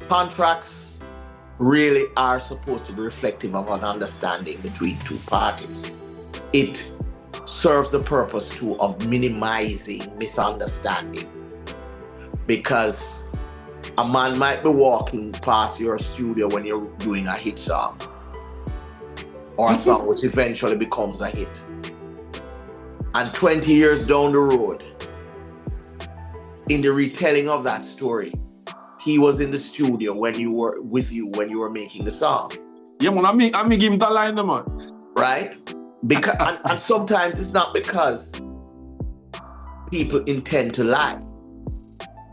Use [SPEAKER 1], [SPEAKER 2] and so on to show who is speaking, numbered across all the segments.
[SPEAKER 1] Contracts really are supposed to be reflective of an understanding between two parties. It serves the purpose too of minimizing misunderstanding, because a man might be walking past your studio when you're doing a hit song, or a song which eventually becomes a hit. And 20 years down the road, in the retelling of that story, he was in the studio when you were making the song.
[SPEAKER 2] Yeah, man, I me give him the line, man.
[SPEAKER 1] Right? Because and sometimes it's not because people intend to lie,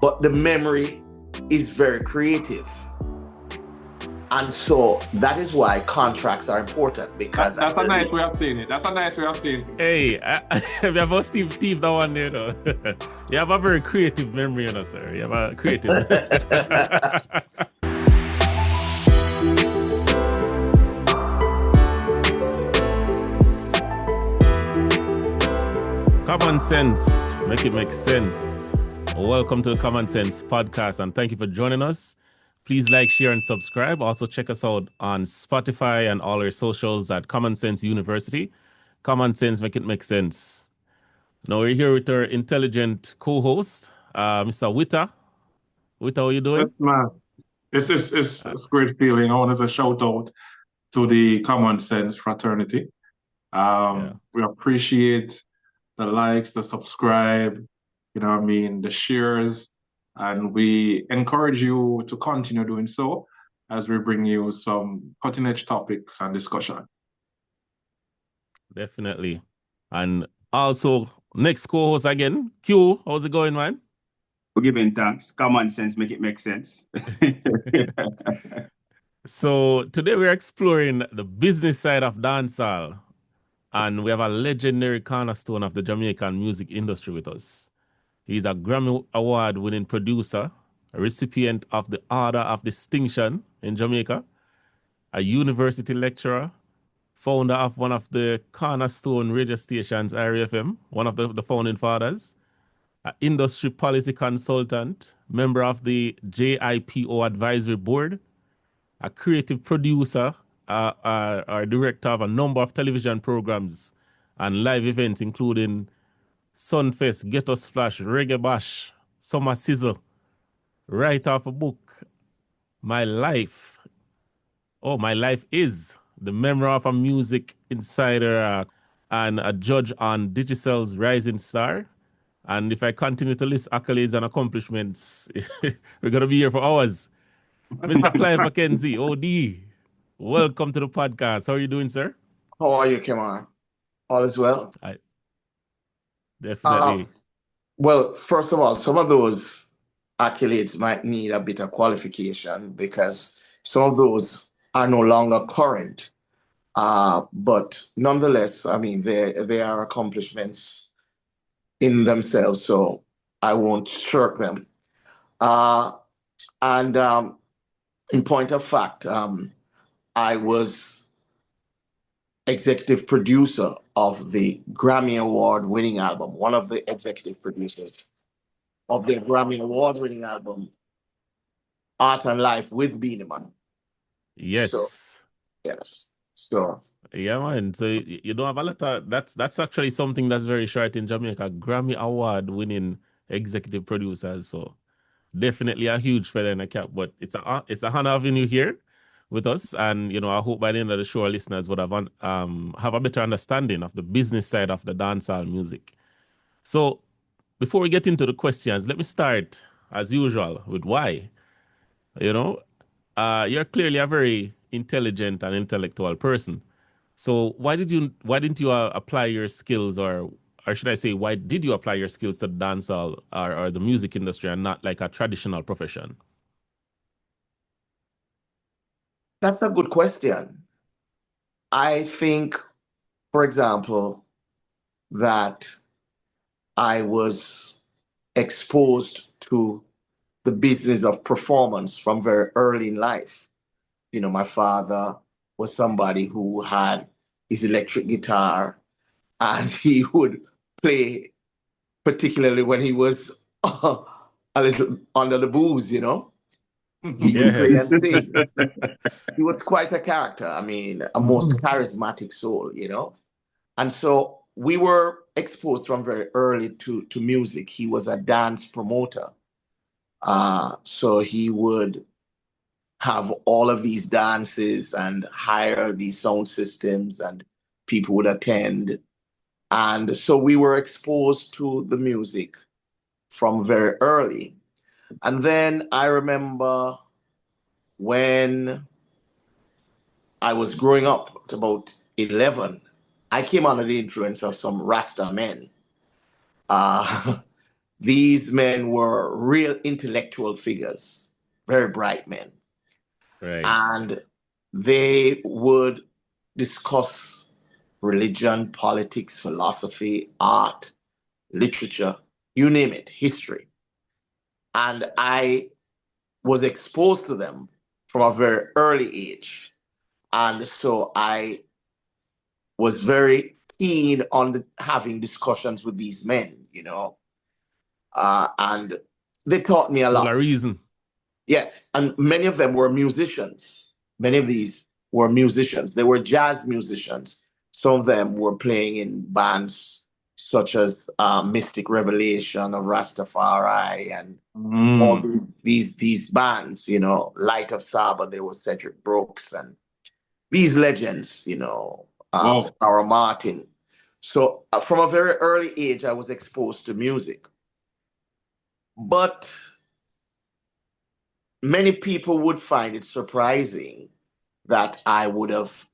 [SPEAKER 1] but the memory is very creative. And so that is why contracts are important, because
[SPEAKER 2] that's a nice way of saying it. That's a nice way of saying it.
[SPEAKER 3] Hey, you have a Steve that one there, though. You have a very creative memory, you know, sir. You have a creative. Common sense, make it make sense. Welcome to the Common Sense podcast, and thank you for joining us. Please like, share, and subscribe. Also, check us out on Spotify and all our socials at Common Sense University. Common Sense, make it make sense. Now, we're here with our intelligent co-host, Mr. Witta. Witta, how are you doing?
[SPEAKER 2] Yes, man. It's a great feeling. I want to shout out to the Common Sense fraternity. We appreciate the likes, the subscribe, you know what I mean, the shares. And we encourage you to continue doing so as we bring you some cutting-edge topics and discussion.
[SPEAKER 3] Definitely. And also, next co-host again, Q, how's it going, man?
[SPEAKER 4] We're giving thanks. Common sense, make it make sense.
[SPEAKER 3] So today we're exploring the business side of dancehall. And we have a legendary cornerstone of the Jamaican music industry with us. He's a Grammy Award-winning producer, a recipient of the Order of Distinction in Jamaica, a university lecturer, founder of one of the cornerstone radio stations, IRIE FM, one of the founding fathers, an industry policy consultant, member of the JIPO Advisory Board, a creative producer, or director of a number of television programs and live events, including Sunfest, Ghetto Splash, Reggae Bash, Summer Sizzle, write off a book, My Life is the memoir of a music insider, and a judge on Digicel's Rising Star. And if I continue to list accolades and accomplishments, we're going to be here for hours. Mr. Clyde Mckenzie, OD, welcome to the podcast. How are you doing, sir?
[SPEAKER 1] How are you, Kommon? All is well?
[SPEAKER 3] Definitely.
[SPEAKER 1] Well, first of all, some of those accolades might need a bit of qualification because some of those are no longer current. But nonetheless, I mean, they are accomplishments in themselves, so I won't shirk them. And in point of fact, I was executive producer of the Grammy Award-winning album, one of the executive producers of the Grammy Award-winning album, Art and Life with Beenie Man.
[SPEAKER 3] Yes.
[SPEAKER 1] So,
[SPEAKER 3] yeah, man. So you don't have a lot of that's actually something that's very short in Jamaica. Grammy Award-winning executive producers. So definitely a huge feather in the cap. But it's a honor having you here with us, and you know, I hope by the end of the show, our listeners would have a better understanding of the business side of the dancehall music. So, before we get into the questions, let me start as usual with why. You know, you're clearly a very intelligent and intellectual person. So, why didn't you apply your skills, or should I say, why did you apply your skills to dancehall or the music industry and not like a traditional profession?
[SPEAKER 1] that's a good question. I think, for example, that I was exposed to the business of performance from very early in life. You know, my father was somebody who had his electric guitar, and he would play, particularly when he was a little under the booze, you know. He could
[SPEAKER 3] Yeah.
[SPEAKER 1] play and sing. He was quite a character. I mean, a most charismatic soul, you know. And so we were exposed from very early to music. He was a dance promoter. So he would have all of these dances and hire these sound systems, and people would attend. And so we were exposed to the music from very early. And then I remember when I was growing up at about 11, I came under the influence of some Rasta men. Uh, these men were real intellectual figures, very bright men.
[SPEAKER 3] Right.
[SPEAKER 1] And they would discuss religion, politics, philosophy, art, literature, you name it, history. And I was exposed to them from a very early age. And so I was very keen on having discussions with these men, you know, and they taught me a
[SPEAKER 3] Well,
[SPEAKER 1] lot.
[SPEAKER 3] a reason.
[SPEAKER 1] Yes, and many of them were musicians. Many of these were musicians. They were jazz musicians. Some of them were playing in bands such as Mystic Revelation of Rastafari and all these bands, you know, Light of Saba. There was Cedric Brooks and these legends, you know, Sarah Martin. So from a very early age, I was exposed to music. But many people would find it surprising that I would have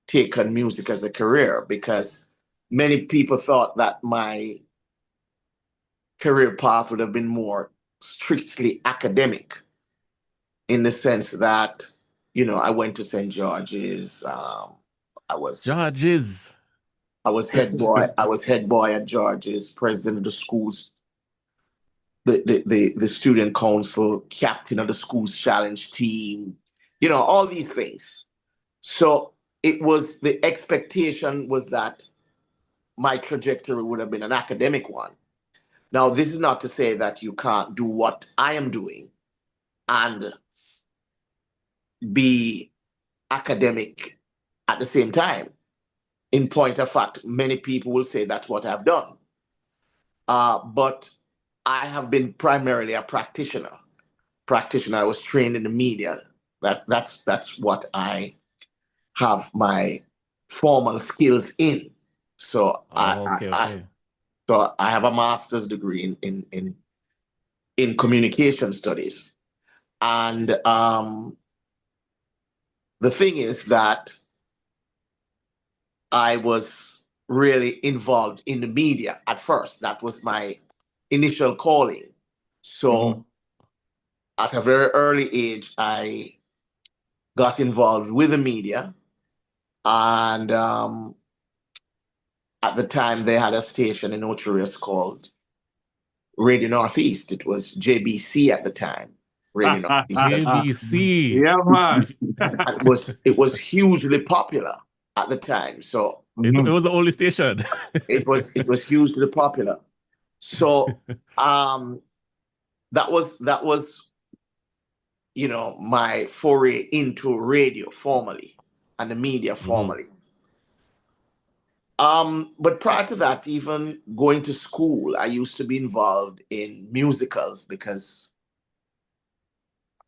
[SPEAKER 1] taken music as a career, because many people thought that my career path would have been more strictly academic, in the sense that, you know, I went to St. George's. I was
[SPEAKER 3] George's.
[SPEAKER 1] I was head boy. I was head boy at George's, president of the school's the student council, captain of the school's challenge team, you know, all these things. So it was, the expectation was that my trajectory would have been an academic one. Now, this is not to say that you can't do what I am doing and be academic at the same time. In point of fact, many people will say that's what I've done. But I have been primarily a practitioner. I was trained in the media. That's what I have my formal skills in. So
[SPEAKER 3] Okay.
[SPEAKER 1] so I have a master's degree in communication studies. And the thing is that I was really involved in the media at first. That was my initial calling. So at a very early age, I got involved with the media. And at the time, they had a station in Ocho Rios called Radio Northeast. It was JBC at the time. Radio Northeast.
[SPEAKER 3] JBC.
[SPEAKER 2] Yeah, man.
[SPEAKER 1] It was hugely popular at the time. So
[SPEAKER 3] it was the only station.
[SPEAKER 1] it was hugely popular. So that was you know, my foray into radio formally and the media formally. But prior to that, even going to school, I used to be involved in musicals, because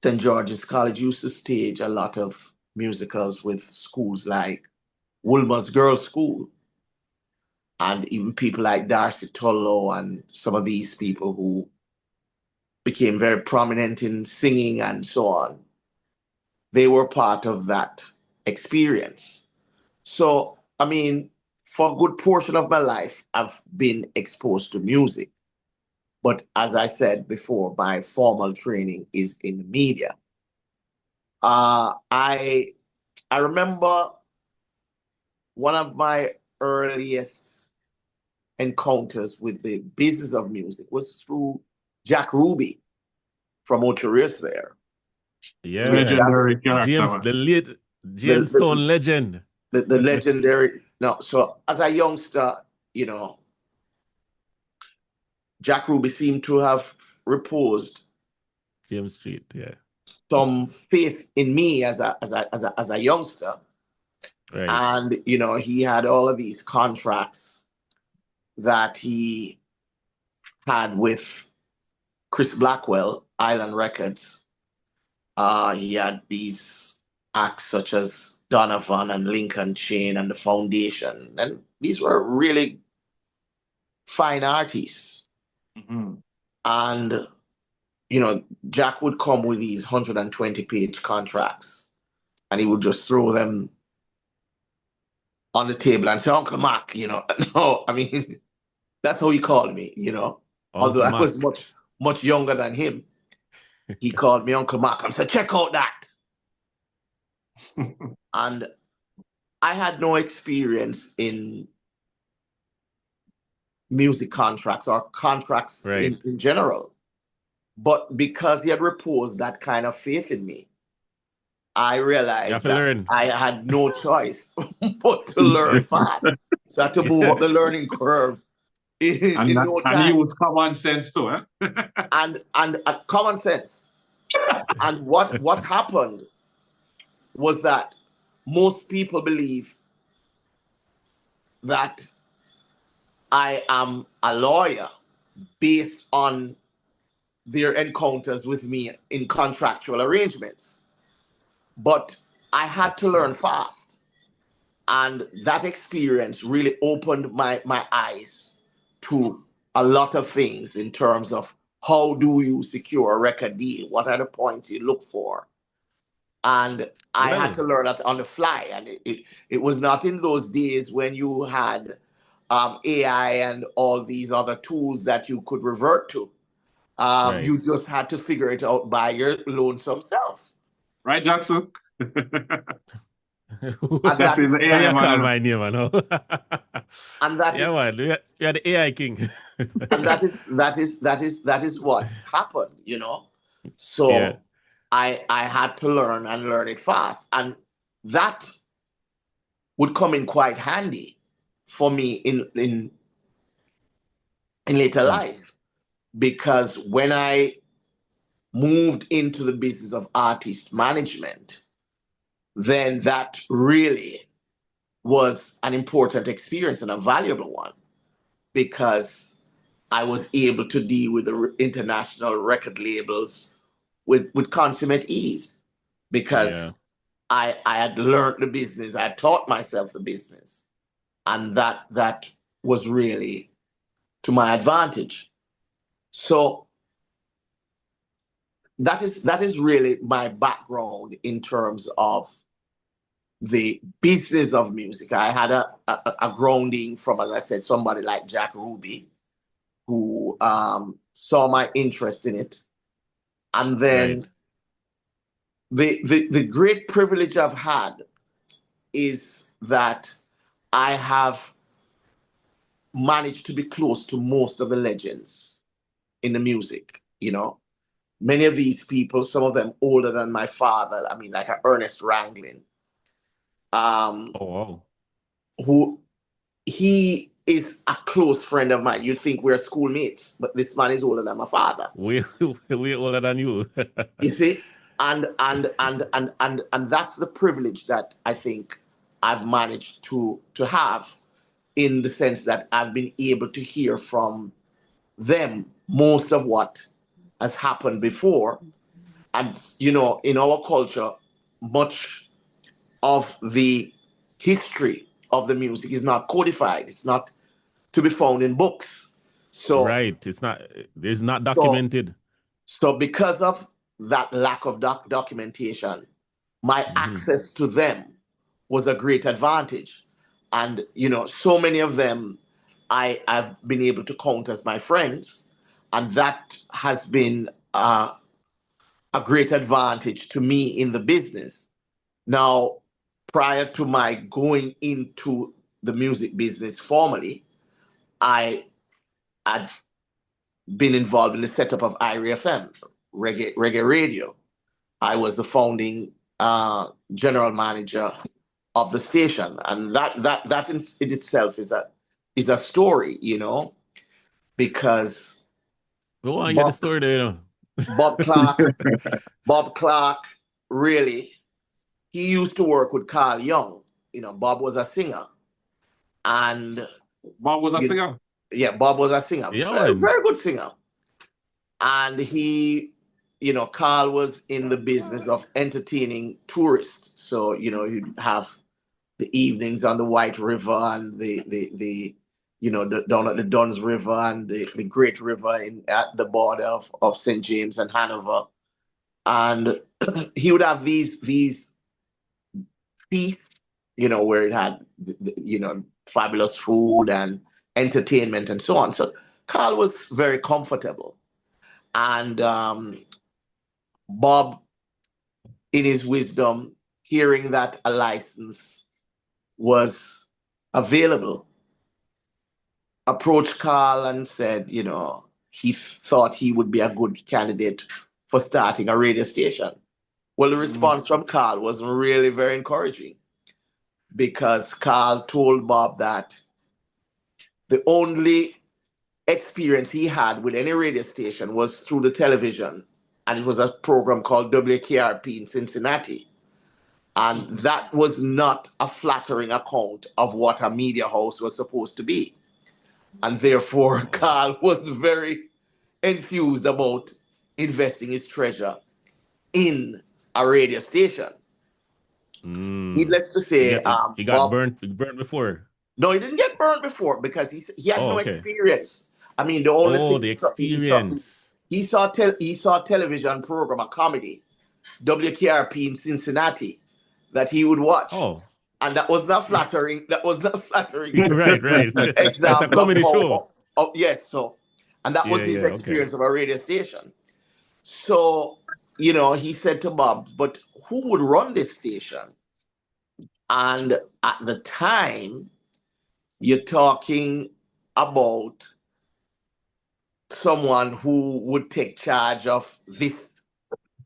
[SPEAKER 1] St. George's College used to stage a lot of musicals with schools like Woolmer's Girls' School, and even people like Darcy Tullow and some of these people who became very prominent in singing and so on. They were part of that experience. So, I mean, for a good portion of my life, I've been exposed to music. But as I said before, my formal training is in media. I remember one of my earliest encounters with the business of music was through Jack Ruby from Ocho Rios there.
[SPEAKER 3] Yeah.
[SPEAKER 2] Legendary character.
[SPEAKER 3] James, the late James Stone legend.
[SPEAKER 1] The legendary. No, so as a youngster, you know, Jack Ruby seemed to have reposed
[SPEAKER 3] James Street, yeah.
[SPEAKER 1] some faith in me as a youngster.
[SPEAKER 3] Right.
[SPEAKER 1] And, you know, he had all of these contracts that he had with Chris Blackwell, Island Records. He had these acts such as Donovan and Lincoln Chain and the Foundation. And these were really fine artists.
[SPEAKER 2] Mm-hmm.
[SPEAKER 1] And, you know, Jack would come with these 120-page contracts and he would just throw them on the table and say, Uncle Mac, you know. No, I mean, that's how he called me, you know.
[SPEAKER 3] Uncle
[SPEAKER 1] Although
[SPEAKER 3] Mac.
[SPEAKER 1] I was much younger than him. He called me Uncle Mac. I said, check out that. And I had no experience in music contracts or contracts in general. But because he had reposed that kind of faith in me, I realized that I had no choice but to learn fast. So I had to move up the learning curve in no time.
[SPEAKER 2] And use common sense too, eh?
[SPEAKER 1] and common sense. And what happened was that most people believe that I am a lawyer based on their encounters with me in contractual arrangements. But I had to learn fast. And that experience really opened my eyes to a lot of things in terms of how do you secure a record deal? What are the points you look for? And I had to learn that on the fly. And it was not in those days when you had AI and all these other tools that you could revert to. You just had to figure it out by your lonesome self.
[SPEAKER 2] Right, Jackson?
[SPEAKER 3] That's his AI man. My name, I know.
[SPEAKER 1] And that is,
[SPEAKER 3] man, you're the AI king.
[SPEAKER 1] And that is what happened, you know. So I had to learn and learn it fast, and that would come in quite handy for me in later life, because when I moved into the business of artist management, then that really was an important experience and a valuable one, because I was able to deal with the international record labels with consummate ease, because I had learned the business, I taught myself the business, and that was really to my advantage. So that is really my background in terms of the business of music. I had a grounding from, as I said, somebody like Jack Ruby, who saw my interest in it. And then the great privilege I've had is that I have managed to be close to most of the legends in the music, you know. Many of these people, some of them older than my father, I mean, like Ernest Ranglin, who he is a close friend of mine. You'd think we're schoolmates, but this man is older than my father.
[SPEAKER 3] We're older than you.
[SPEAKER 1] You see? And that's the privilege that I think I've managed to have, in the sense that I've been able to hear from them most of what has happened before. And, you know, in our culture, much of the history of the music is not codified. It's not to be found in books. So
[SPEAKER 3] there's not documented.
[SPEAKER 1] So because of that lack of documentation, my access to them was a great advantage. And, you know, so many of them I've been able to count as my friends. And that has been a great advantage to me in the business. Now, prior to my going into the music business formally, I had been involved in the setup of Irie FM, reggae radio. I was the founding general manager of the station, and that in itself is a story, you know, because
[SPEAKER 3] go on, get the story there, you know.
[SPEAKER 1] Bob Clark, Bob Clark, really, he used to work with Carl Young. You know, Bob was a singer. And
[SPEAKER 2] Bob was a singer?
[SPEAKER 1] Yeah, Bob was a singer.
[SPEAKER 3] Yeah,
[SPEAKER 1] Very good singer. And he, you know, Carl was in the business of entertaining tourists. So, you know, you'd have the evenings on the White River and the you know, down at the Duns River and the Great River at the border of St. James and Hanover. And he would have these feasts, you know, where it had, you know, fabulous food and entertainment and so on. So Carl was very comfortable. And Bob, in his wisdom, hearing that a license was available, approached Carl and said, you know, he thought he would be a good candidate for starting a radio station. Well, the response from Carl was really very encouraging, because Carl told Bob that the only experience he had with any radio station was through the television, and it was a program called WKRP in Cincinnati. And that was not a flattering account of what a media house was supposed to be. And therefore, Carl was very enthused about investing his treasure in a radio station. Needless to say,
[SPEAKER 3] he got burnt before.
[SPEAKER 1] No, he didn't get burnt before, because he had no experience. I mean, the only thing
[SPEAKER 3] the experience.
[SPEAKER 1] He saw a television program, a comedy, WKRP in Cincinnati, that he would watch. And that was not flattering. That was not flattering.
[SPEAKER 3] Right. It's a comedy show.
[SPEAKER 1] Yes, so. And that was his experience of a radio station. So, you know, he said to Bob, but who would run this station? And at the time, you're talking about someone who would take charge of this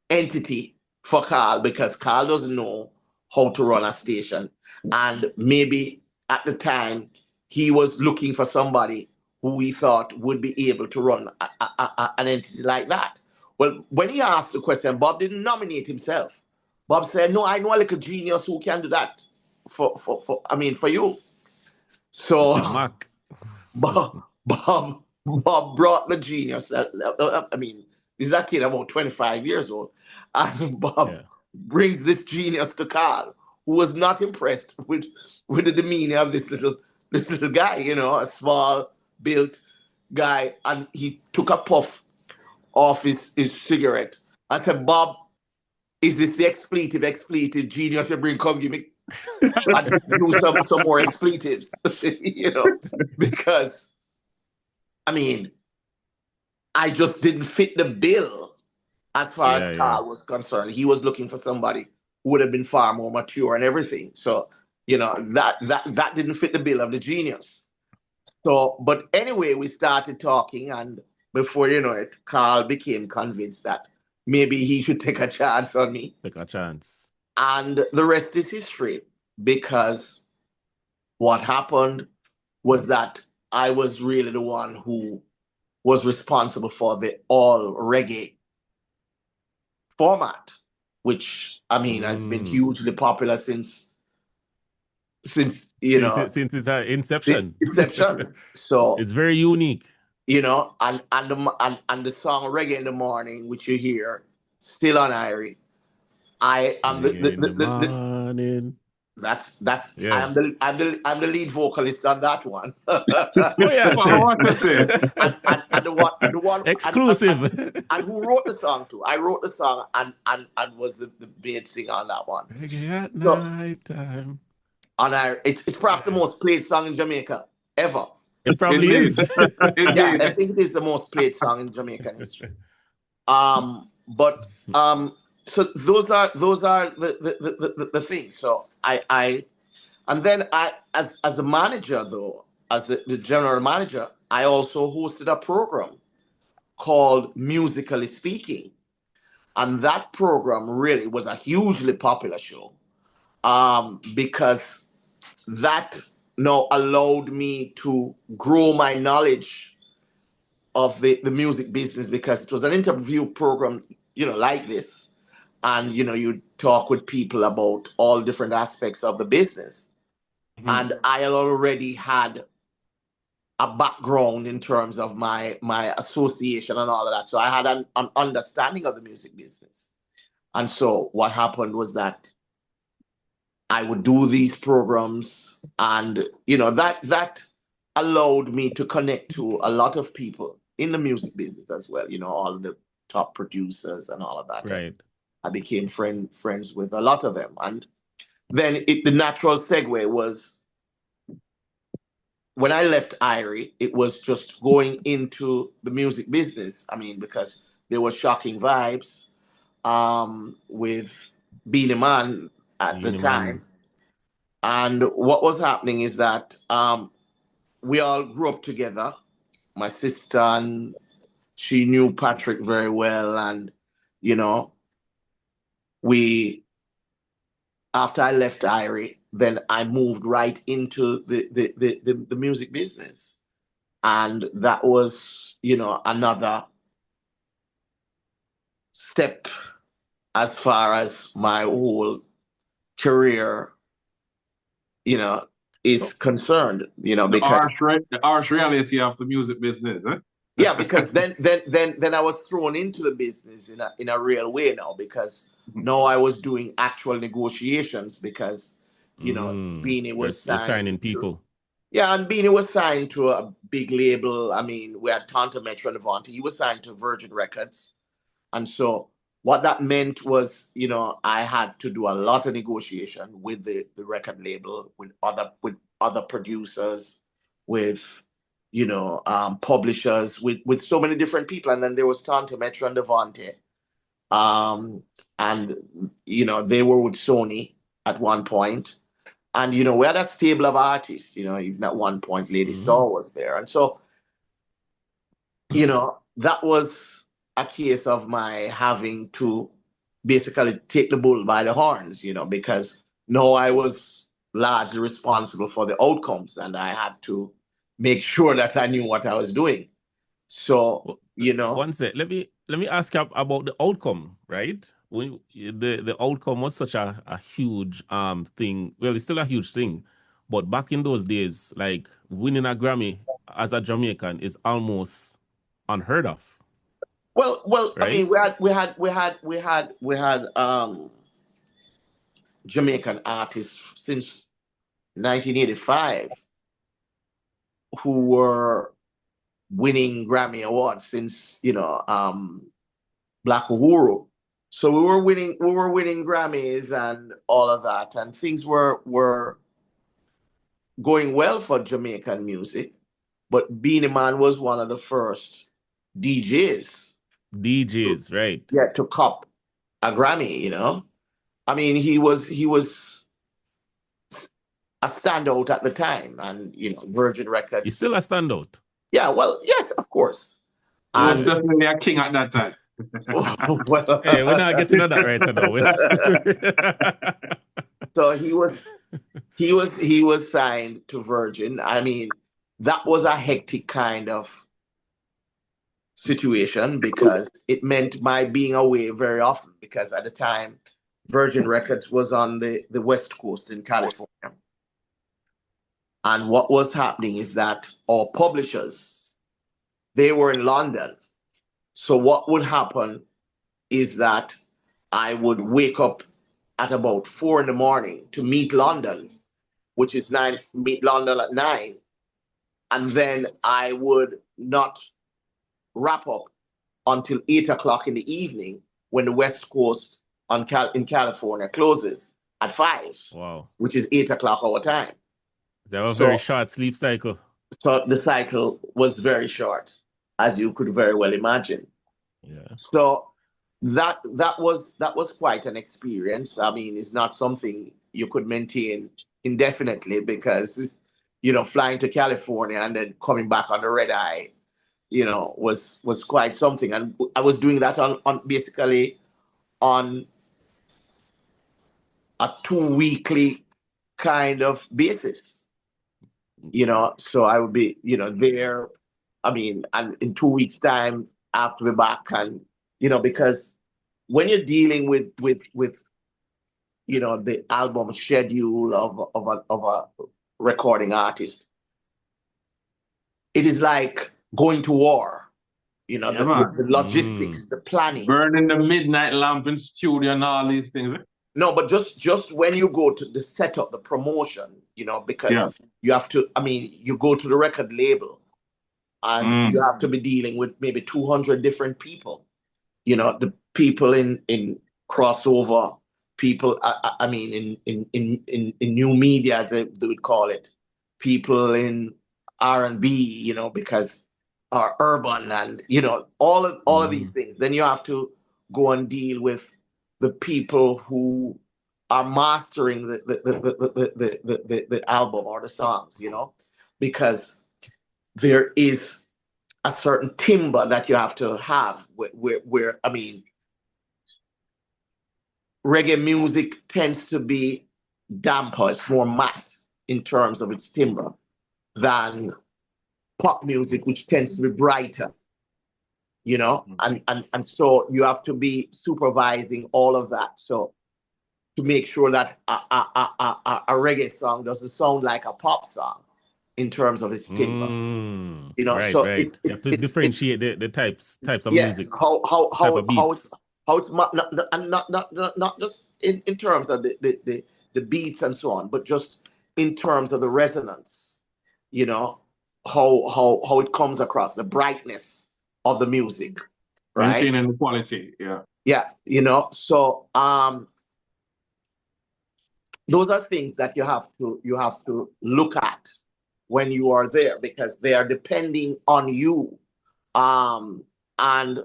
[SPEAKER 1] entity for Carl, because Carl doesn't know how to run a station. And maybe at the time, he was looking for somebody who he thought would be able to run an entity like that. Well, when he asked the question, Bob didn't nominate himself. Bob said, no, I know a little genius who can do that for you. So Bob brought the genius. I mean, he's a kid about 25 years old. And Bob brings this genius to Carl, who was not impressed with the demeanor of this little guy, you know, a small built guy. And he took a puff off his cigarette and said, Bob, is this the expletive genius you bring? Come give me and do some more expletives, you know, because I mean, I just didn't fit the bill as far as Carl was concerned. He was looking for somebody who would have been far more mature and everything. So, you know, that didn't fit the bill of the genius. So, but anyway, we started talking, and before you know it, Carl became convinced that maybe he should take a chance on me. And the rest is history, because what happened was that I was really the one who was responsible for the all reggae format, which, I mean, has been hugely popular since you know,
[SPEAKER 3] since its inception.
[SPEAKER 1] So
[SPEAKER 3] it's very unique.
[SPEAKER 1] You know, and the song Reggae in the Morning, which you hear still on Irie. I am
[SPEAKER 3] the
[SPEAKER 1] That's I'm the lead vocalist on that one. And the one
[SPEAKER 3] exclusive.
[SPEAKER 1] And who wrote the song too? I wrote the song and was the main singer on that one.
[SPEAKER 3] Reggae at night time.
[SPEAKER 1] And it's perhaps the most played song in Jamaica ever.
[SPEAKER 3] It probably is.
[SPEAKER 1] Yeah, I think it is the most played song in Jamaican history. So those are the things. So I as a manager though, as the general manager, I also hosted a program called Musically Speaking, and that program really was a hugely popular show, because that now allowed me to grow my knowledge of the music business because it was an interview program, like this. And, you talk with people about all different aspects of the business.
[SPEAKER 2] Mhm.
[SPEAKER 1] And I already had a background in terms of my association and all of that. So I had an understanding of the music business. And so what happened was that I would do these programs, and that allowed me to connect to a lot of people in the music business as well. All the top producers and all of that.
[SPEAKER 3] Right.
[SPEAKER 1] I became friends with a lot of them, and then the natural segue was when I left Irie. It was just going into the music business. I mean, because there were shocking vibes with Beenie Man at the
[SPEAKER 3] Beenie Man.
[SPEAKER 1] time. And what was happening is that we all grew up together. My sister, and she knew Patrick very well. And, after I left Irie, then I moved right into the music business. And that was, another step as far as my whole career is concerned, because
[SPEAKER 2] the harsh reality of the music business, eh?
[SPEAKER 1] yeah, because then I was thrown into the business in a real way now, because now I was doing actual negotiations because Beanie was
[SPEAKER 3] You're
[SPEAKER 1] signed
[SPEAKER 3] signing people.
[SPEAKER 1] yeah, and Beanie was signed to a big label. I mean, we had Tonto Metro Levante. He was signed to Virgin Records. And so what that meant was, I had to do a lot of negotiation with the record label, with other producers, with publishers, with so many different people. And then there was Tonto Metro and Levante. And they were with Sony at one point. And we had a stable of artists, even at one point Lady Saw was there. And so, that was a case of my having to basically take the bull by the horns, because now I was largely responsible for the outcomes, and I had to make sure that I knew what I was doing. So,
[SPEAKER 3] One sec, let me ask you about the outcome, right? When the outcome was such a huge thing. Well, it's still a huge thing, but back in those days, like winning a Grammy as a Jamaican is almost unheard of.
[SPEAKER 1] Well,
[SPEAKER 3] right?
[SPEAKER 1] I mean, we had Jamaican artists since 1985 who were winning Grammy awards since Black Uhuru. So we were winning Grammys and all of that, and things were going well for Jamaican music. But Beenie Man was one of the first DJs.
[SPEAKER 3] DJs, right?
[SPEAKER 1] Yeah, to cop a Grammy. I mean, he was a standout at the time, and Virgin Records.
[SPEAKER 3] He's still a standout.
[SPEAKER 1] Yeah, well, yes, of course.
[SPEAKER 2] He was definitely a king at that time.
[SPEAKER 1] Well,
[SPEAKER 3] hey, we're not getting to that right now.
[SPEAKER 1] So he was signed to Virgin. I mean, that was a hectic kind of situation because it meant my being away very often, because at the time Virgin Records was on the West Coast in California. And what was happening is that our publishers, they were in London. So what would happen is that I would wake up at about 4 a.m. to meet London, which is meet London at 9. And then I would not wrap up until 8 o'clock in the evening when the West Coast in California closes at 5.
[SPEAKER 3] Wow.
[SPEAKER 1] Which is 8 o'clock our time.
[SPEAKER 3] They have a very short sleep cycle.
[SPEAKER 1] So the cycle was very short, as you could very well imagine.
[SPEAKER 3] Yeah.
[SPEAKER 1] So that was quite an experience. I mean, it's not something you could maintain indefinitely because, flying to California and then coming back on the red eye, was quite something. And I was doing that on basically on a 2-weekly kind of basis. So I would be, there I mean, and in 2 weeks' time, I have to be back, and because when you're dealing with the album schedule of a recording artist, it is like going to war. The logistics, the planning.
[SPEAKER 2] Burning the midnight lamp in studio and all these things.
[SPEAKER 1] No, but just when you go to the setup, the promotion, because you have to, you go to the record label and you have to be dealing with maybe 200 different people. The people in crossover, people, in new media, as they would call it, people in R&B, because are urban, and all of these things. Then you have to go and deal with the people who are mastering the album or the songs, because there is a certain timbre that you have to have where reggae music tends to be damper, it's more matte in terms of its timbre than pop music, which tends to be brighter, and so you have to be supervising all of that. So to make sure that a reggae song doesn't sound like a pop song in terms of its timbre.
[SPEAKER 3] Right. You have to differentiate the types of music.
[SPEAKER 1] How it's not just in terms of the beats and so on, but just in terms of the resonance, how it comes across, the brightness of the music, right?
[SPEAKER 2] Maintaining the quality, yeah.
[SPEAKER 1] Yeah, so those are things that you have to look at when you are there, because they are depending on you, and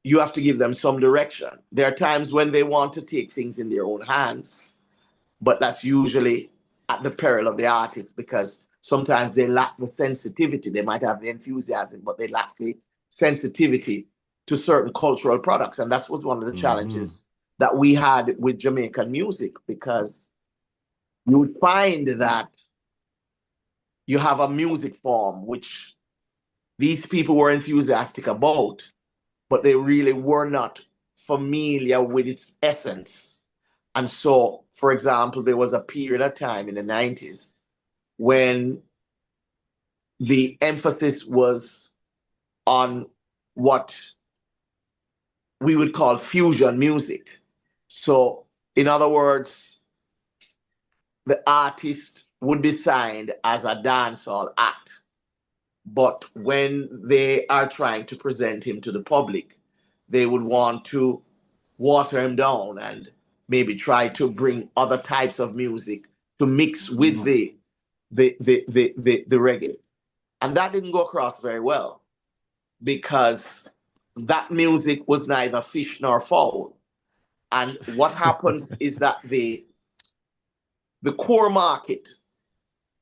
[SPEAKER 1] you have to give them some direction. There are times when they want to take things in their own hands, but that's usually at the peril of the artist, because sometimes they lack the sensitivity. They might have the enthusiasm, but they lack the sensitivity to certain cultural products. And that was one of the challenges that we had with Jamaican music, because you would find that you have a music form which these people were enthusiastic about, but they really were not familiar with its essence. And so, for example, there was a period of time in the 90s when the emphasis was on what we would call fusion music. So, in other words, the artist would be signed as a dancehall act, but when they are trying to present him to the public, they would want to water him down and maybe try to bring other types of music to mix with the reggae. And that didn't go across very well, because that music was neither fish nor fowl. And what happens is that the core market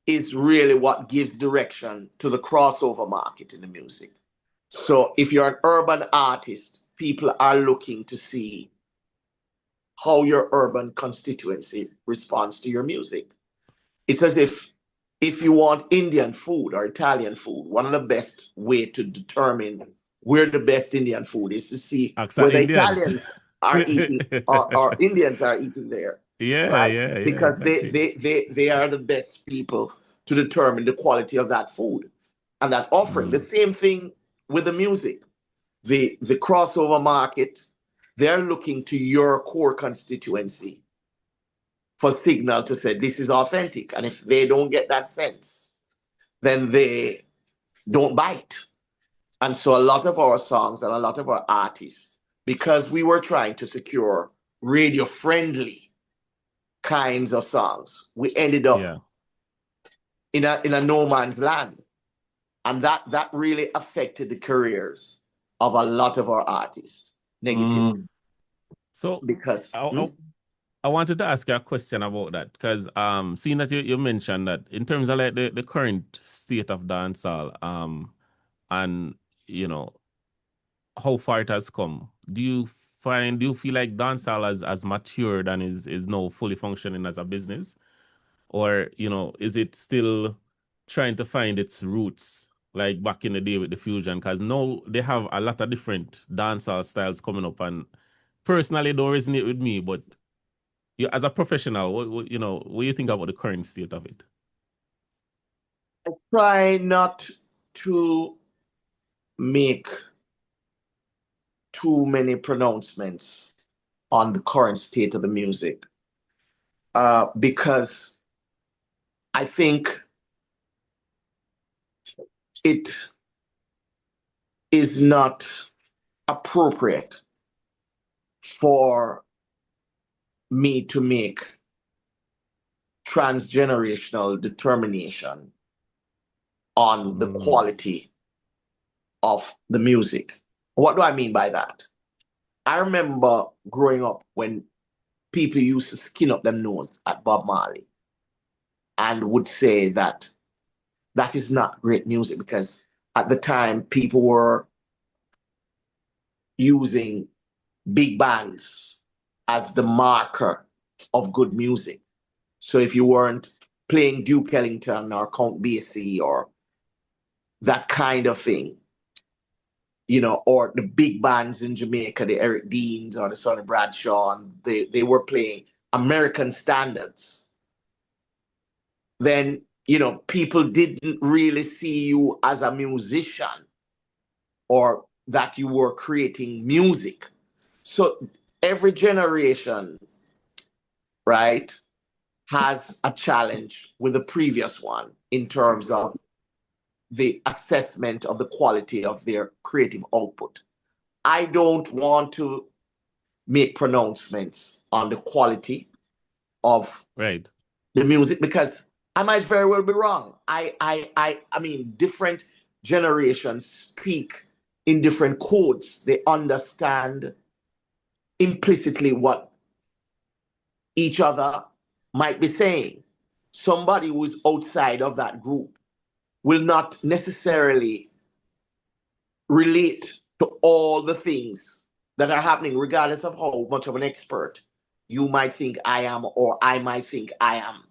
[SPEAKER 1] is really what gives direction to the crossover market in the music. So if you're an urban artist, people are looking to see how your urban constituency responds to your music. It's as if you want Indian food or Italian food, one of the best way to determine where the best Indian food is to see whether Italians are eating or Indians are eating there.
[SPEAKER 3] Yeah.
[SPEAKER 1] Because
[SPEAKER 3] exactly.
[SPEAKER 1] they are the best people to determine the quality of that food and that offering. The same thing with the music. The crossover market, they're looking to your core constituency for signal to say this is authentic. And if they don't get that sense, then they don't bite. And so a lot of our songs and a lot of our artists, because we were trying to secure radio-friendly kinds of songs, we ended up in a no man's land. And that really affected the careers of a lot of our artists negatively.
[SPEAKER 3] So
[SPEAKER 1] because
[SPEAKER 3] I wanted to ask you a question about that, because seeing that you mentioned that in terms of like the current state of dancehall, and how far it has come, do you feel like dancehall has matured and is now fully functioning as a business? Or, is it still trying to find its roots, like back in the day with the fusion, because now they have a lot of different dancehall styles coming up, and personally don't resonate with me, but you, as a professional, what you know, what do you think about the current state of it?
[SPEAKER 1] I try not to make too many pronouncements on the current state of the music because I think it is not appropriate for me to make transgenerational determination on the quality of the music. What do I mean by that? I remember growing up when people used to skin up their nose at Bob Marley and would say that that is not great music because at the time people were using big bands as the marker of good music. So if you weren't playing Duke Ellington or Count Basie or that kind of thing, you know, or the big bands in Jamaica, the Eric Deans or the Sonny Bradshaw, and they were playing American standards, then, you know, people didn't really see you as a musician or that you were creating music. So every generation, right, has a challenge with the previous one in terms of the assessment of the quality of their creative output. I don't want to make pronouncements on the quality of the music because I might very well be wrong. I mean, different generations speak in different codes. They understand implicitly what each other might be saying. Somebody who's outside of that group will not necessarily relate to all the things that are happening, regardless of how much of an expert you might think I am or I might think I am.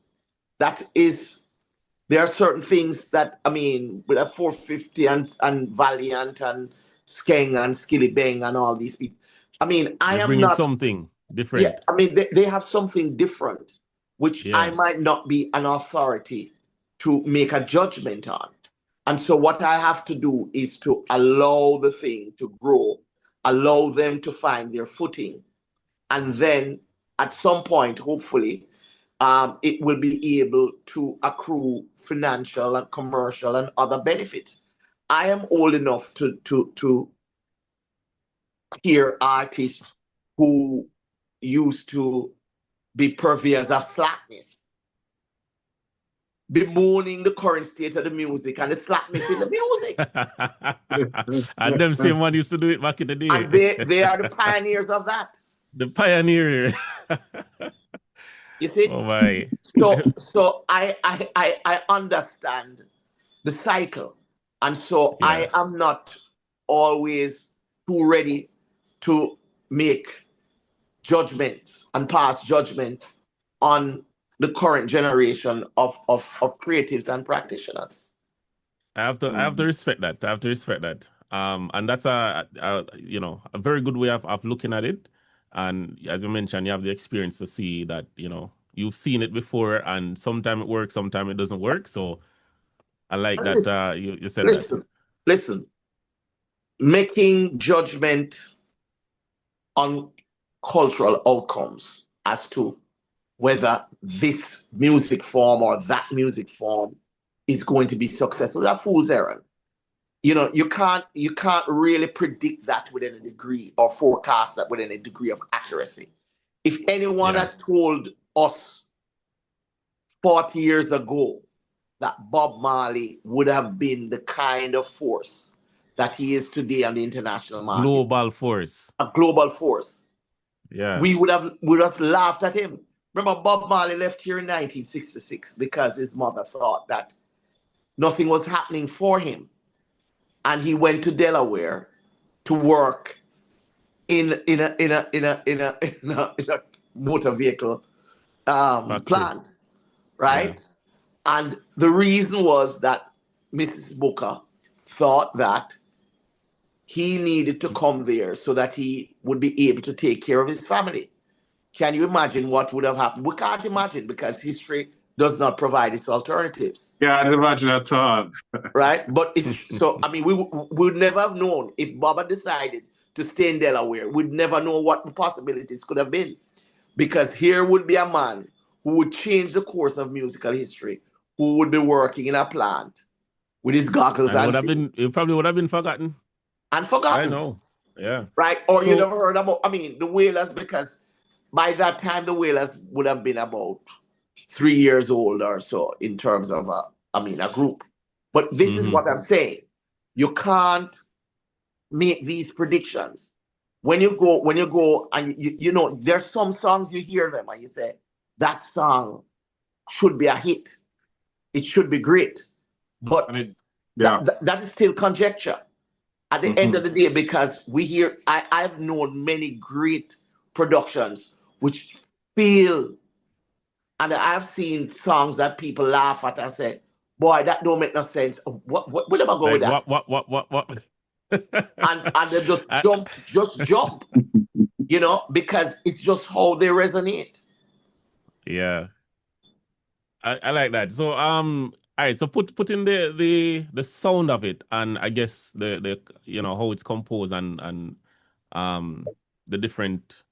[SPEAKER 1] There are certain things that, I mean, with a 450 and Valiant and Skeng and Skilly Bang and all these people, I mean, I am not
[SPEAKER 3] something different.
[SPEAKER 1] Yeah, I mean, they have something different, which I might not be an authority to make a judgment on. And so what I have to do is to allow the thing to grow, allow them to find their footing. And then at some point, hopefully, it will be able to accrue financial and commercial and other benefits. I am old enough to hear artists who used to be purveyors of slackness, bemoaning the current state of the music and the slackness in the music.
[SPEAKER 3] And them same one used to do it back in the day.
[SPEAKER 1] And they are the pioneers of that.
[SPEAKER 3] The pioneer.
[SPEAKER 1] You see?
[SPEAKER 3] Oh my.
[SPEAKER 1] So I understand the cycle. And so I am not always too ready to make judgments and pass judgment on the current generation of creatives and practitioners.
[SPEAKER 3] I have to respect that. I have to respect that. And that's a very good way of looking at it. And as you mentioned, you have the experience to see that, you know, you've seen it before and sometimes it works, sometimes it doesn't work. So I like that you said that.
[SPEAKER 1] Listen, making judgment on cultural outcomes as to whether this music form or that music form is going to be successful, that's fool's errand. You know, you can't really predict that with any degree or forecast that with any degree of accuracy. If anyone had told us 40 years ago that Bob Marley would have been the kind of force that he is today on the international market, a global force, we would have laughed at him. Remember, Bob Marley left here in 1966 because his mother thought that nothing was happening for him. And he went to Delaware to work in a motor vehicle plant, right? Yeah. And the reason was that Mrs. Booker thought that he needed to come there so that he would be able to take care of his family. Can you imagine what would have happened? We can't imagine because history does not provide its alternatives.
[SPEAKER 2] Can't imagine at all.
[SPEAKER 1] Right? But it's so, I mean, we would never have known if Baba decided to stay in Delaware. We'd never know what the possibilities could have been. Because here would be a man who would change the course of musical history, who would be working in a plant with his goggles
[SPEAKER 3] and it probably would have been forgotten.
[SPEAKER 1] And forgotten.
[SPEAKER 3] I know. Yeah.
[SPEAKER 1] Right? Or you never heard about, I mean, the Wailers, because by that time the Wailers would have been about 3 years old or so in terms of a group. But this is what I'm saying. You can't make these predictions. When you go and you know, there's some songs you hear them and you say, that song should be a hit. It should be great. But that is still conjecture at the end of the day, because I've known many great productions which feel, and I've seen songs that people laugh at and say, boy, that don't make no sense. What am I going with that?
[SPEAKER 3] What?
[SPEAKER 1] and they just jump, you know, because it's just how they resonate.
[SPEAKER 3] Yeah. I like that. So all right, so put in the sound of it, and I guess the you know how it's composed and the different,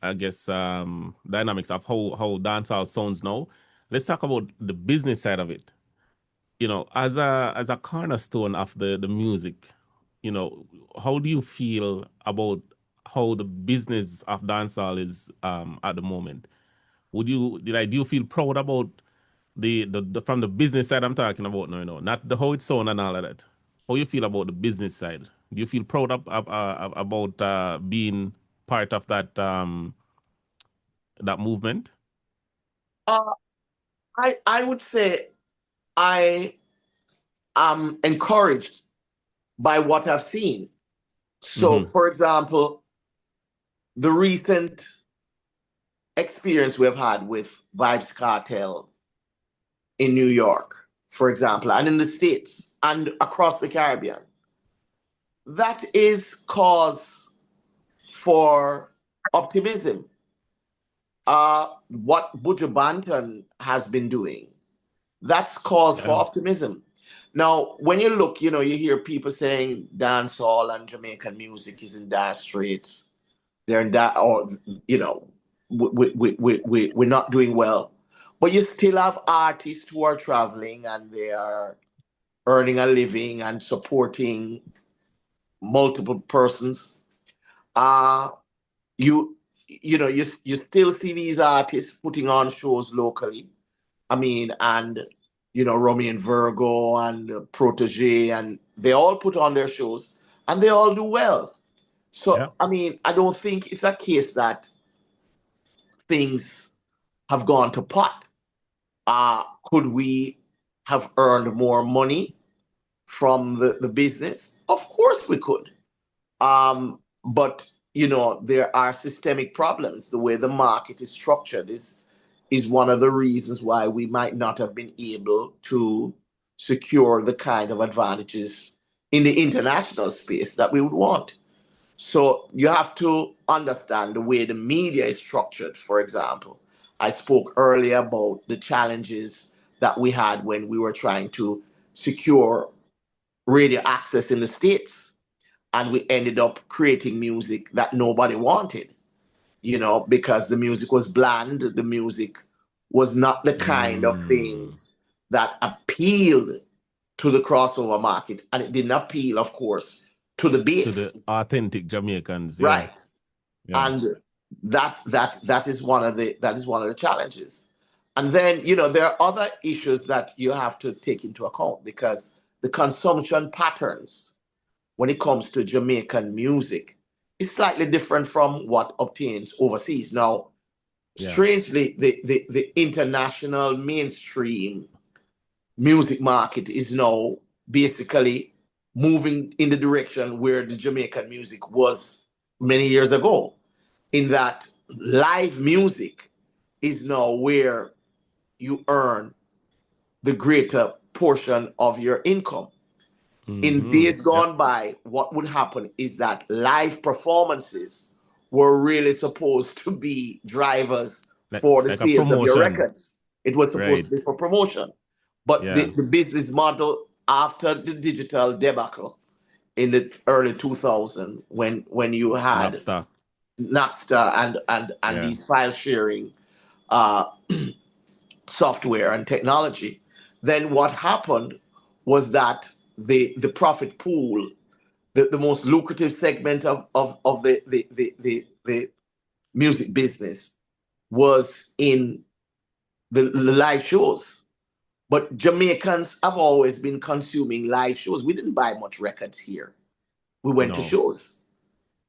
[SPEAKER 3] I guess, dynamics of how dancehall sounds now. Let's talk about the business side of it. You know, as a cornerstone of the music, you know, how do you feel about how the business of dancehall is at the moment? Do you feel proud about the from the business side I'm talking about now, you know, not the how it's sound and all of that. How you feel about the business side? Do you feel proud about being part of that that movement?
[SPEAKER 1] I would say I am encouraged by what I've seen. So, for example, the recent experience we've had with Vibes Cartel in New York, for example, and in the States and across the Caribbean, that is cause for optimism. What Buju Banton has been doing, that's cause for optimism. Now, when you look, you know, you hear people saying dancehall and Jamaican music is in dire straits. They're in that, or, you know, we're not doing well. But you still have artists who are traveling and they are earning a living and supporting multiple persons. You know, you still see these artists putting on shows locally. I mean, and you know, Romy and Virgo and Protege, and they all put on their shows and they all do well. So, I mean, I don't think it's a case that things have gone to pot. Could we have earned more money from the business? Of course we could. But, you know, there are systemic problems. The way the market is structured is one of the reasons why we might not have been able to secure the kind of advantages in the international space that we would want. So you have to understand the way the media is structured. For example, I spoke earlier about the challenges that we had when we were trying to secure radio access in the States. And we ended up creating music that nobody wanted, you know, because the music was bland. The music was not the kind of things that appealed to the crossover market. And it didn't appeal, of course, to the base.
[SPEAKER 3] To the authentic Jamaicans.
[SPEAKER 1] Right. Yeah. And that is one of the challenges. And then, you know, there are other issues that you have to take into account, because the consumption patterns when it comes to Jamaican music is slightly different from what obtains overseas. Now, strangely, the international mainstream music market is now basically moving in the direction where the Jamaican music was many years ago, in that live music is now where you earn the greater portion of your income. In days gone by, what would happen is that live performances were really supposed to be drivers for the
[SPEAKER 3] like
[SPEAKER 1] sales of your records. It was supposed to
[SPEAKER 3] Right.
[SPEAKER 1] be for promotion. But the business model after the digital debacle in the early 2000s, when you had Napster and these file sharing software and technology, then what happened was that the profit pool, the most lucrative segment of the music business was in the live shows. But Jamaicans have always been consuming live shows. We didn't buy much records here. We went to shows.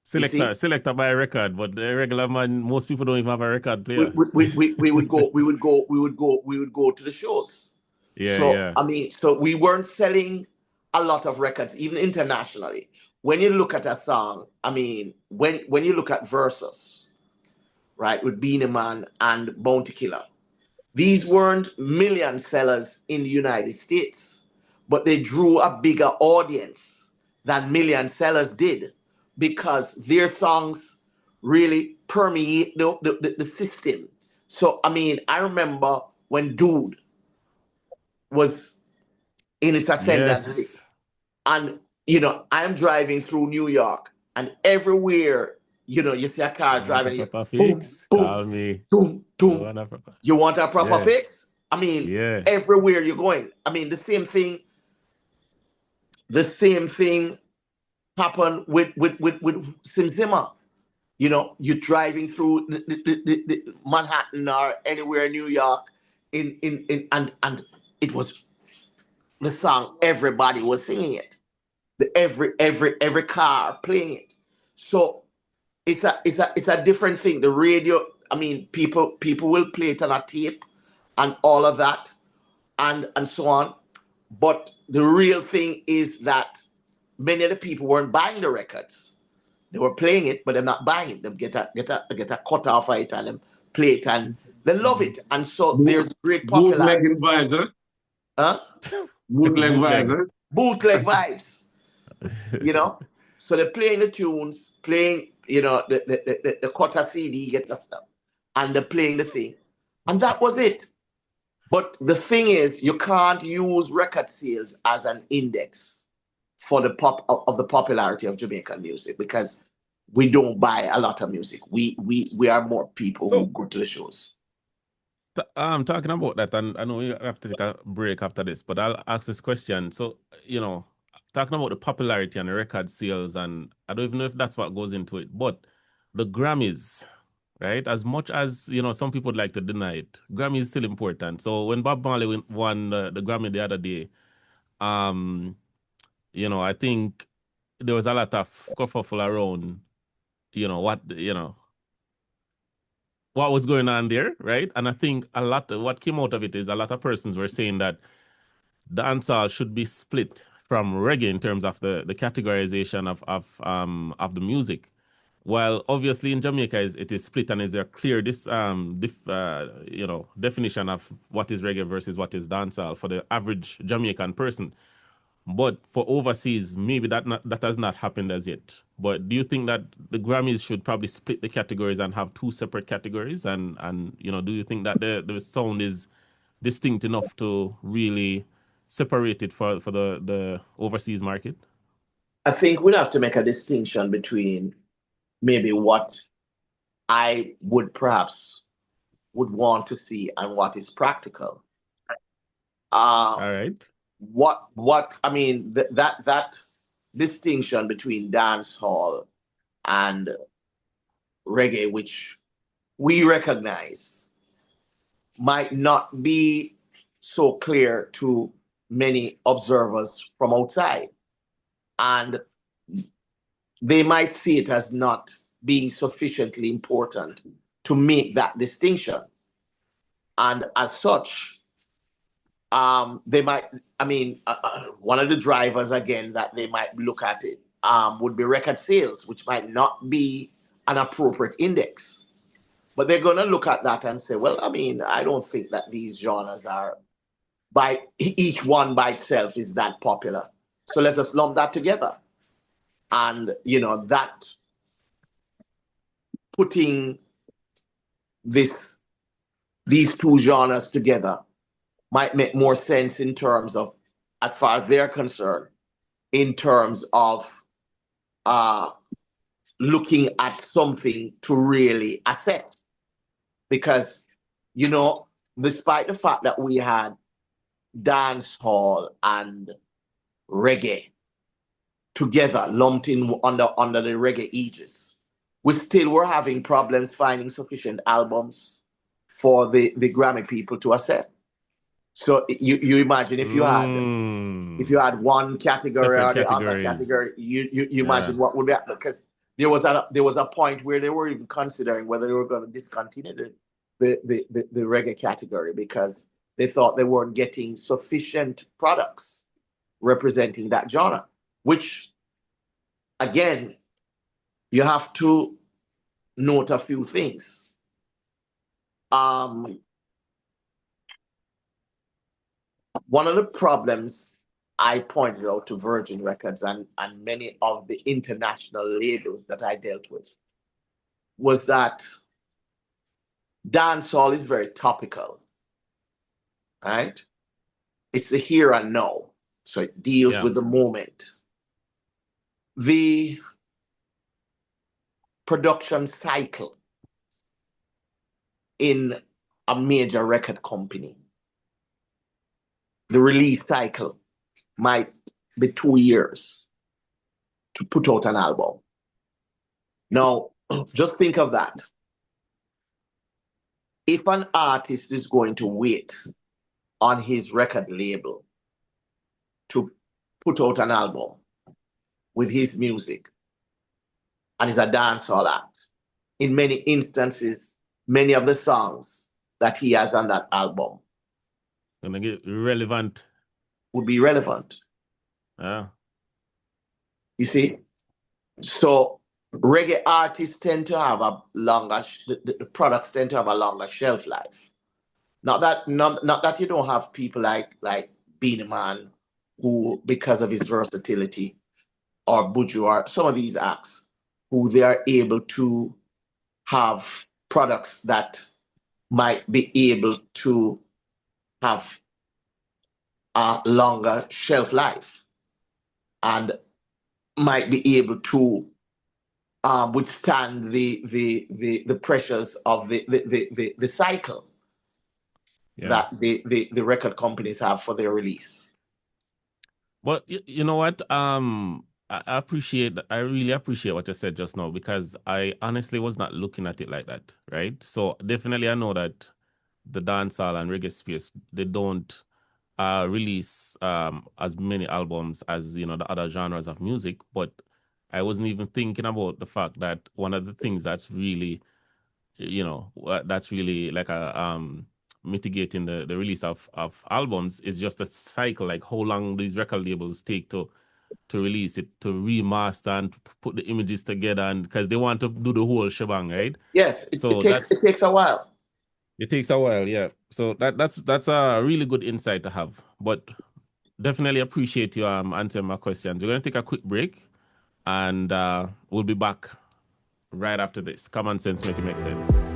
[SPEAKER 3] Selector buy a record, but the regular man, most people don't even have a record player.
[SPEAKER 1] We would go to the shows. So we weren't selling a lot of records, even internationally. When you look at a song, I mean, when you look at Versus, right, with Beenie Man and Bounty Killer, these weren't million sellers in the United States, but they drew a bigger audience than million sellers did, because their songs really permeate the system. So, I mean, I remember when Dude was in its ascendancy, and, I'm driving through New York, and everywhere, you see a car driving, boom,
[SPEAKER 3] call me.
[SPEAKER 1] Boom, boom. You want a proper fix? I mean, everywhere you're going. I mean, the same thing happened with Sim Zimmer. You're driving through the Manhattan or anywhere in New York, and it was the song. Everybody was singing it. Every car playing it. So it's a different thing. The radio. I mean, people will play it on a tape and all of that, and so on. But the real thing is that many of the people weren't buying the records. They were playing it, but they're not buying it. They get a cut off of it and then play it, and they love it. And so there's great popularity.
[SPEAKER 2] Bootleg vibes, Bootleg vibes,
[SPEAKER 1] Bootleg vibes. So they're playing the tunes, playing, the quarter CD, get the stuff, and they're playing the thing. And that was it. But the thing is, you can't use record sales as an index for the popularity of Jamaican music, because we don't buy a lot of music. We are more people who go to the shows.
[SPEAKER 3] I'm talking about that, and I know we have to take a break after this, but I'll ask this question. So, talking about the popularity and the record sales, and I don't even know if that's what goes into it, but the Grammys, right? As much as, some people would like to deny it, Grammy is still important. So when Bob Marley won the Grammy the other day, I think there was a lot of kerfuffle around, what was going on there, right? And I think what came out of it is a lot of persons were saying that dancehall should be split from reggae in terms of the categorization of the music. Well, obviously in Jamaica it is split, and is a clear definition of what is reggae versus what is dancehall for the average Jamaican person. But for overseas, maybe that has not happened as yet. But do you think that the Grammys should probably split the categories and have two separate categories? And do you think that the sound is distinct enough to really separate it for the overseas market?
[SPEAKER 1] I think we'd have to make a distinction between maybe what I would want to see and what is practical.
[SPEAKER 3] All right.
[SPEAKER 1] What I mean, that distinction between dancehall and reggae, which we recognize, might not be so clear to many observers from outside, and they might see it as not being sufficiently important to make that distinction. And as such, they might, one of the drivers, again, that they might look at it would be record sales, which might not be an appropriate index. But they're going to look at that and say, well, I don't think that these genres are, by each one by itself, is that popular. So let us lump that together. And, that putting these two genres together might make more sense in terms of, as far as they're concerned, in terms of looking at something to really assess. Because, despite the fact that we had dancehall and reggae together, lumped in under the reggae aegis, we still were having problems finding sufficient albums for the Grammy people to assess. So you imagine if you had one category or the other category, you imagine what would happen. Because there was a point where they were even considering whether they were going to discontinue the reggae category because they thought they weren't getting sufficient products representing that genre, which, again, you have to note a few things. One of the problems I pointed out to Virgin Records and many of the international labels that I dealt with was that dancehall is very topical, right? It's the here and now, so it deals with the moment. The production cycle in a major record company, the release cycle might be 2 years to put out an album. Now, just think of that. If an artist is going to wait on his record label to put out an album with his music, and is a dancehall act, in many instances, many of the songs that he has on that album
[SPEAKER 3] gonna get relevant.
[SPEAKER 1] Would be relevant.
[SPEAKER 3] Yeah.
[SPEAKER 1] You see? So reggae artists tend to have a longer, the products tend to have a longer shelf life. Not that you don't have people like Beenie Man, who, because of his versatility, or Buju, or some of these acts, who they are able to have products that might be able to have a longer shelf life and might be able to withstand the pressures of the cycle that the record companies have for their release.
[SPEAKER 3] But you know what? I really appreciate what you said just now, because I honestly was not looking at it like that, right? So definitely I know that the dancehall and reggae space, they don't release as many albums as, the other genres of music, but I wasn't even thinking about the fact that one of the things that's really, that's really like a mitigating the release of albums is just a cycle, like how long these record labels take to release it, to remaster and put the images together, and because they want to do the whole shebang, right?
[SPEAKER 1] Yes, it takes a while.
[SPEAKER 3] It takes a while, yeah. So that's a really good insight to have. But definitely appreciate you answering my questions. We're gonna take a quick break, and we'll be back right after this. Common Sense, make it make sense.